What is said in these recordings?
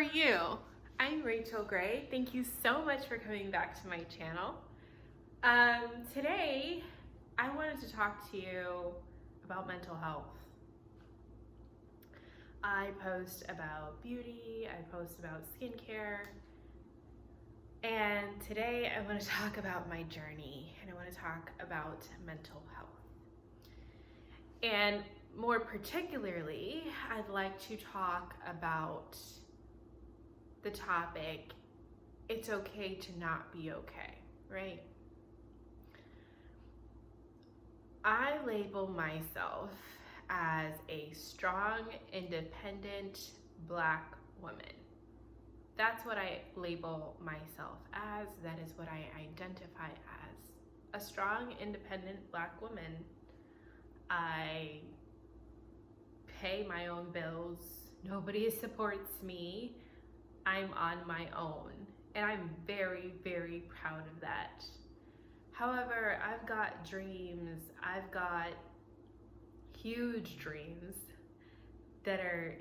are you? I'm Rachel Gray. Thank you so much for coming back to my channel. Today, I wanted to talk to you about mental health. I post about beauty, I post about skincare, and today I want to talk about my journey, and I want to talk about mental health. And more particularly, I'd like to talk about the topic, it's okay to not be okay, right? I label myself as a strong, independent Black woman. That's what I label myself as. That is what I identify as. A strong, independent Black woman. I pay my own bills. Nobody supports me. I'm on my own, and I'm very, very proud of that. However, I've got dreams. I've got huge dreams that are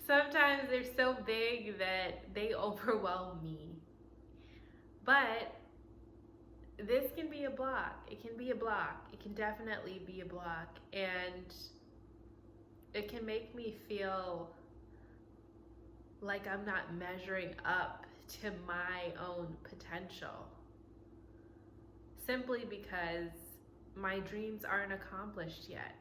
sometimes they're so big that they overwhelm me. But this can be a block. It can be a block. It can definitely be a block, and it can make me feel like I'm not measuring up to my own potential, simply because my dreams aren't accomplished yet.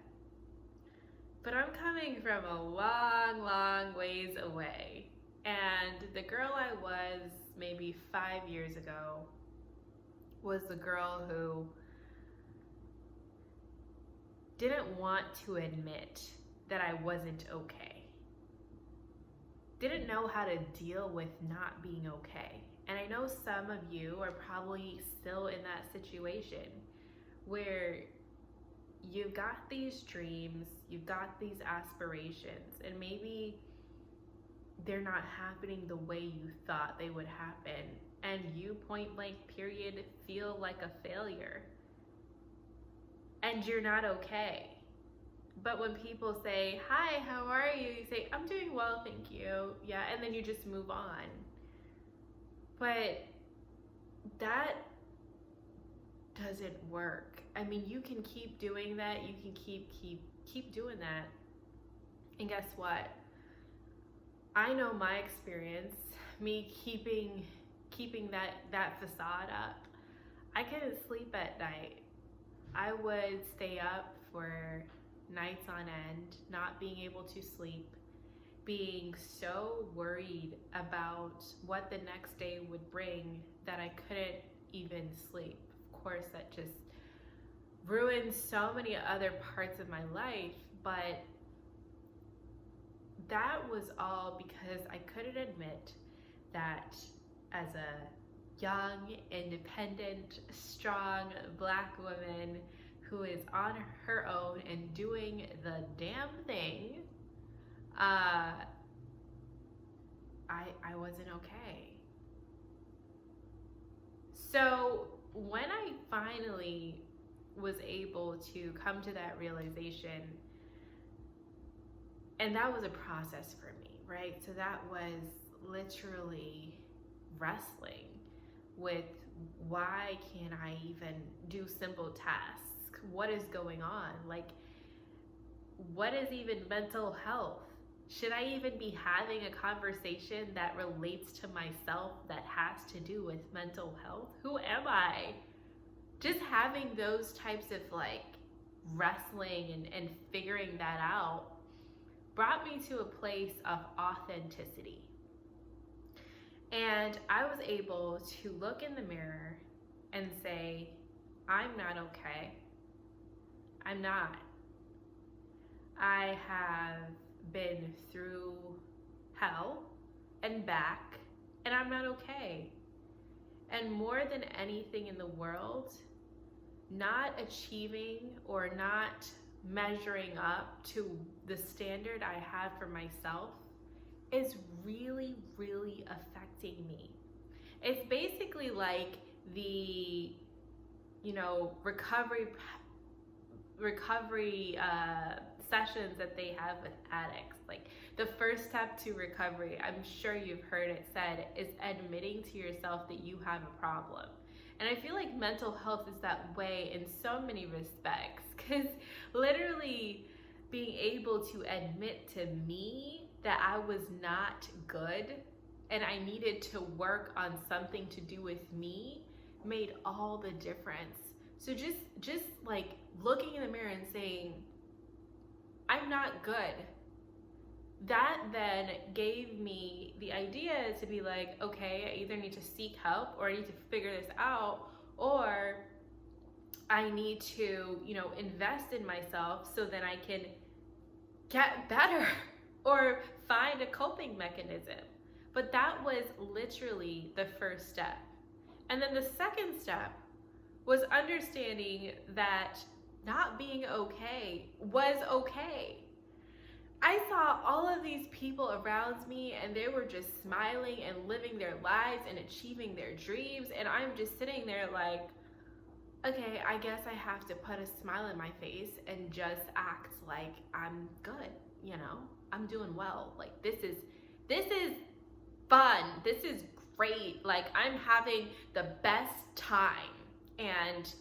But I'm coming from a long, long ways away, and the girl I was maybe 5 years ago was the girl who didn't want to admit that I wasn't okay. Didn't know how to deal with not being okay. And I know some of you are probably still in that situation where you've got these dreams, you've got these aspirations, and maybe they're not happening the way you thought they would happen, and you, point blank period, feel like a failure. And you're not okay. But when people say, hi, how are you? You say, I'm doing well, thank you. Yeah, and then you just move on. But that doesn't work. I mean, you can keep doing that. You can keep doing that. And guess what? I know my experience, me keeping that facade up. I couldn't sleep at night. I would stay up for nights on end, not being able to sleep, being so worried about what the next day would bring that I couldn't even sleep. Of course, that just ruined so many other parts of my life, but that was all because I couldn't admit that as a young, independent, strong Black woman who is on her own and doing the damn thing, I wasn't okay. So when I finally was able to come to that realization, and that was a process for me, right? So that was literally wrestling with, why can't I even do simple tasks? What is going on? Like, what is even mental health? Should I even be having a conversation that relates to myself that has to do with mental health? Who am I? Just having those types of like wrestling and figuring that out brought me to a place of authenticity. And I was able to look in the mirror and say, I'm not okay. I'm not. I have been through hell and back, and I'm not okay. And more than anything in the world, not achieving or not measuring up to the standard I have for myself is really, really affecting me. It's basically like the, recovery sessions that they have with addicts. Like, the first step to recovery, I'm sure you've heard it said, is admitting to yourself that you have a problem. And I feel like mental health is that way in so many respects, because literally being able to admit to me that I was not good and I needed to work on something to do with me made all the difference. So just like looking in the mirror and saying, I'm not good. That then gave me the idea to be like, okay, I either need to seek help or I need to figure this out, or I need to, invest in myself so that I can get better or find a coping mechanism. But that was literally the first step. And then the second step was understanding that not being okay was okay. I saw all of these people around me and they were just smiling and living their lives and achieving their dreams. And I'm just sitting there like, okay, I guess I have to put a smile on my face and just act like I'm good, I'm doing well. Like, this is fun. This is great. Like, I'm having the best time. And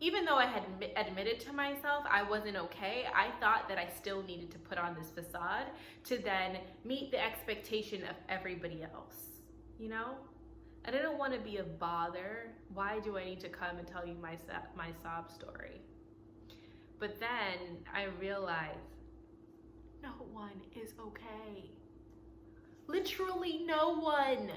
even though I had admitted to myself I wasn't okay, I thought that I still needed to put on this facade to then meet the expectation of everybody else, I didn't want to be a bother. Why do I need to come and tell you my sob story? But then I realized no one is okay. Literally no one.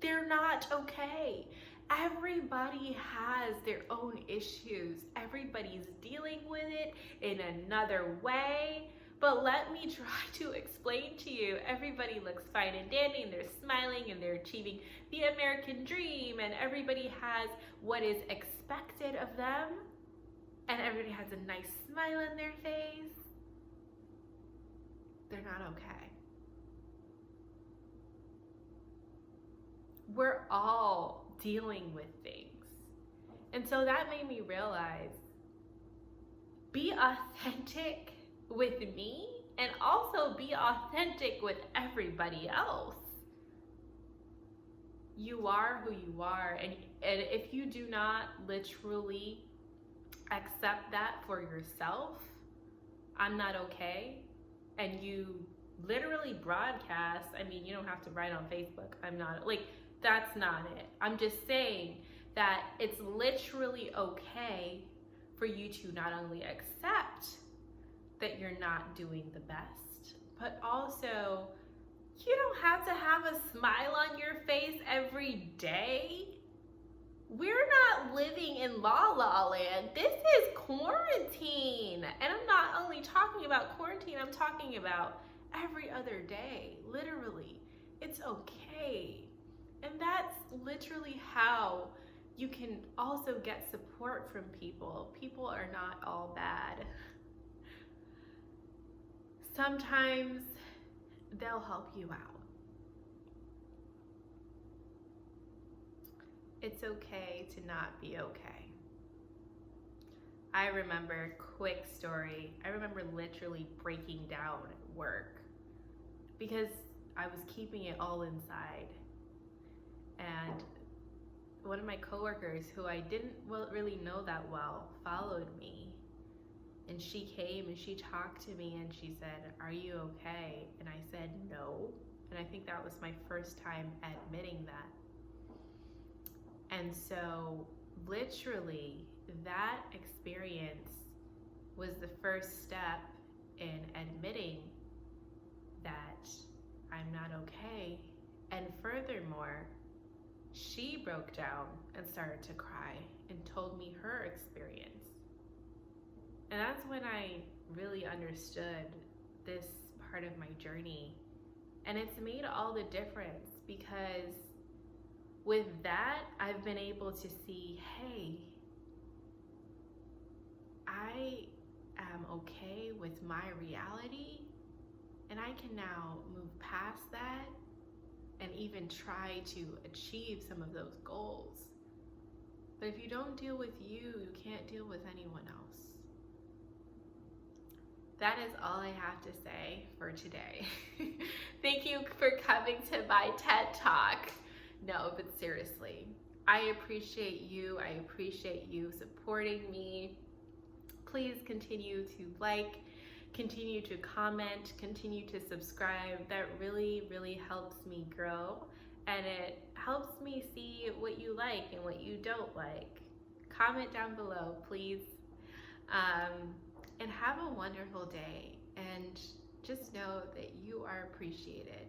They're not okay. Everybody has their own issues. Everybody's dealing with it in another way. But let me try to explain to you, everybody looks fine and dandy and they're smiling and they're achieving the American dream and everybody has what is expected of them and everybody has a nice smile on their face. They're not okay. We're all dealing with things. And so that made me realize, be authentic with me and also be authentic with everybody else. You are who you are, and if you do not literally accept that for yourself, I'm not okay, and you literally broadcast, you don't have to write on Facebook, I'm not, like, that's not it. I'm just saying that it's literally okay for you to not only accept that you're not doing the best, but also you don't have to have a smile on your face every day. We're not living in La La Land. This is quarantine. And I'm not only talking about quarantine, I'm talking about every other day, literally. It's okay. And that's literally how you can also get support from people. People are not all bad. Sometimes they'll help you out. It's okay to not be okay. I remember, quick story, I remember literally breaking down at work because I was keeping it all inside. And one of my coworkers, who I didn't really know that well, followed me. And she came and she talked to me and she said, "Are you okay?" And I said, "No." And I think that was my first time admitting that. And so literally that experience was the first step in admitting that I'm not okay. And furthermore, she broke down and started to cry and told me her experience. And that's when I really understood this part of my journey. And it's made all the difference because with that, I've been able to see, hey, I am okay with my reality, and I can now move past that and even try to achieve some of those goals. But if you don't deal with you, you can't deal with anyone else. that is all I have to say for today. Thank you for coming to my TED Talk. No, but seriously, I appreciate you. I appreciate you supporting me. Please continue to like, continue to comment, continue to subscribe. That really, really helps me grow, and it helps me see what you like and what you don't like. Comment down below, please. And have a wonderful day, and just know that you are appreciated.